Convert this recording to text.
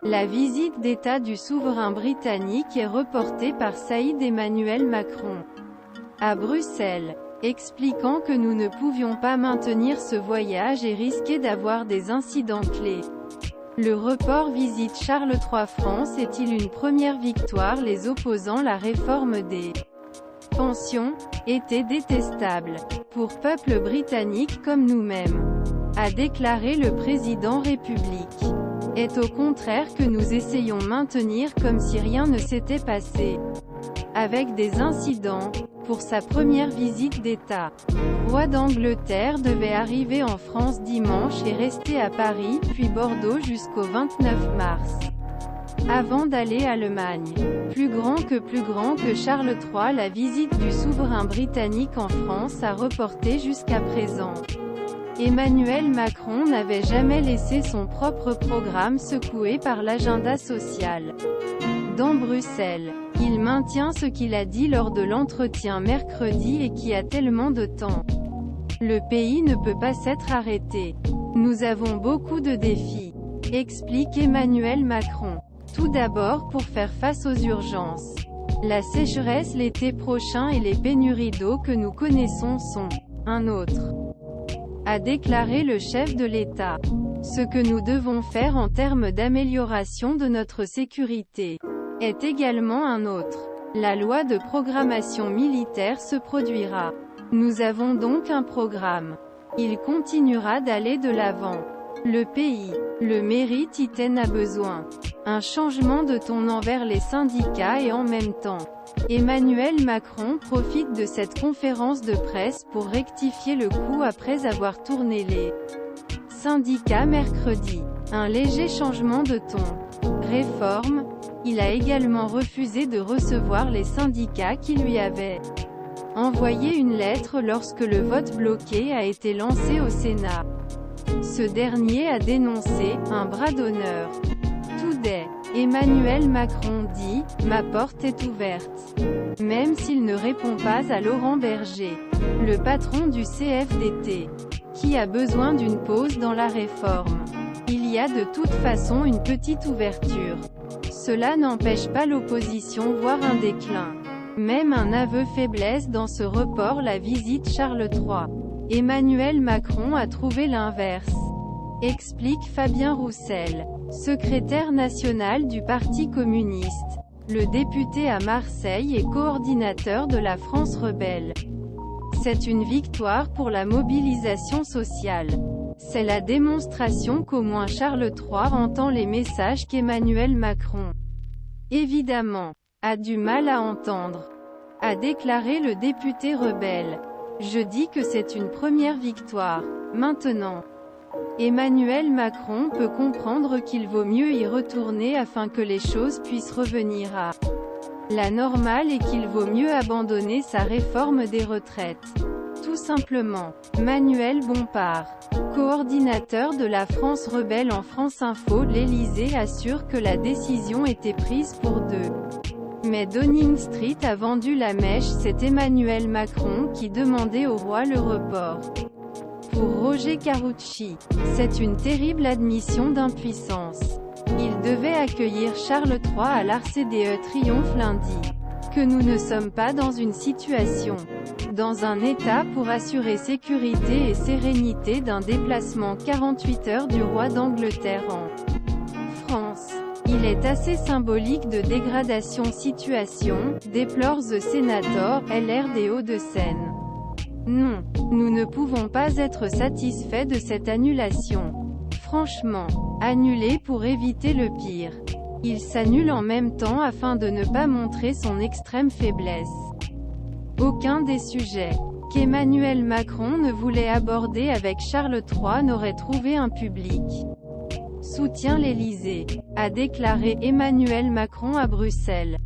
La visite d'État du souverain britannique est reportée par Saïd Emmanuel Macron à Bruxelles, expliquant que nous ne pouvions pas maintenir ce voyage et risquer d'avoir des incidents clés. Le report visite Charles III France est-il une première victoire? Les opposants la réforme des pensions était détestable pour peuple britannique comme nous-mêmes, a déclaré le président République. Est au contraire que nous essayons maintenir comme si rien ne s'était passé, avec des incidents. Pour sa première visite d'État, le roi d'Angleterre devait arriver en France dimanche et rester à Paris, puis Bordeaux jusqu'au 29 mars, avant d'aller à Allemagne. Plus grand que Charles III, la visite du souverain britannique en France a reporté jusqu'à présent. Emmanuel Macron n'avait jamais laissé son propre programme secoué par l'agenda social. Dans Bruxelles, il maintient ce qu'il a dit lors de l'entretien mercredi et qui a tellement de temps. Le pays ne peut pas s'être arrêté. Nous avons beaucoup de défis, explique Emmanuel Macron. Tout d'abord pour faire face aux urgences. La sécheresse l'été prochain et les pénuries d'eau que nous connaissons sont un autre, a déclaré le chef de l'État. Ce que nous devons faire en termes d'amélioration de notre sécurité est également un autre. La loi de programmation militaire se produira. Nous avons donc un programme. Il continuera d'aller de l'avant. Le pays, le mérite, Iten a besoin. Un changement de ton envers les syndicats et en même temps. Emmanuel Macron profite de cette conférence de presse pour rectifier le coup après avoir tourné les syndicats mercredi. Un léger changement de ton. Réforme. Il a également refusé de recevoir les syndicats qui lui avaient envoyé une lettre lorsque le vote bloqué a été lancé au Sénat. Ce dernier a dénoncé un bras d'honneur. Today, Emmanuel Macron dit « Ma porte est ouverte », même s'il ne répond pas à Laurent Berger, le patron du CFDT, qui a besoin d'une pause dans la réforme. Il y a de toute façon une petite ouverture. Cela n'empêche pas l'opposition voire un déclin. Même un aveu faiblesse dans ce report la visite Charles III. Emmanuel Macron a trouvé l'inverse, explique Fabien Roussel, secrétaire national du Parti communiste. Le député à Marseille et coordinateur de la France rebelle. C'est une victoire pour la mobilisation sociale. C'est la démonstration qu'au moins Charles III entend les messages qu'Emmanuel Macron, évidemment, a du mal à entendre, a déclaré le député rebelle. Je dis que c'est une première victoire. Maintenant, Emmanuel Macron peut comprendre qu'il vaut mieux y retourner afin que les choses puissent revenir à la normale et qu'il vaut mieux abandonner sa réforme des retraites. Tout simplement. Manuel Bompard, coordinateur de la France rebelle en France Info, l'Élysée assure que la décision était prise pour deux. Mais Downing Street a vendu la mèche, c'est Emmanuel Macron qui demandait au roi le report. Pour Roger Carucci, c'est une terrible admission d'impuissance. Il devait accueillir Charles III à l'Arc de Triomphe lundi. Que nous ne sommes pas dans une situation, dans un état pour assurer sécurité et sérénité d'un déplacement 48 heures du roi d'Angleterre en France. Il est assez symbolique de dégradation situation, déplore The Senator, LR des Hauts-de-Seine. Non, nous ne pouvons pas être satisfaits de cette annulation. Franchement, annuler pour éviter le pire. Il s'annule en même temps afin de ne pas montrer son extrême faiblesse. Aucun des sujets qu'Emmanuel Macron ne voulait aborder avec Charles III n'aurait trouvé un public. Soutient l'Élysée, a déclaré Emmanuel Macron à Bruxelles.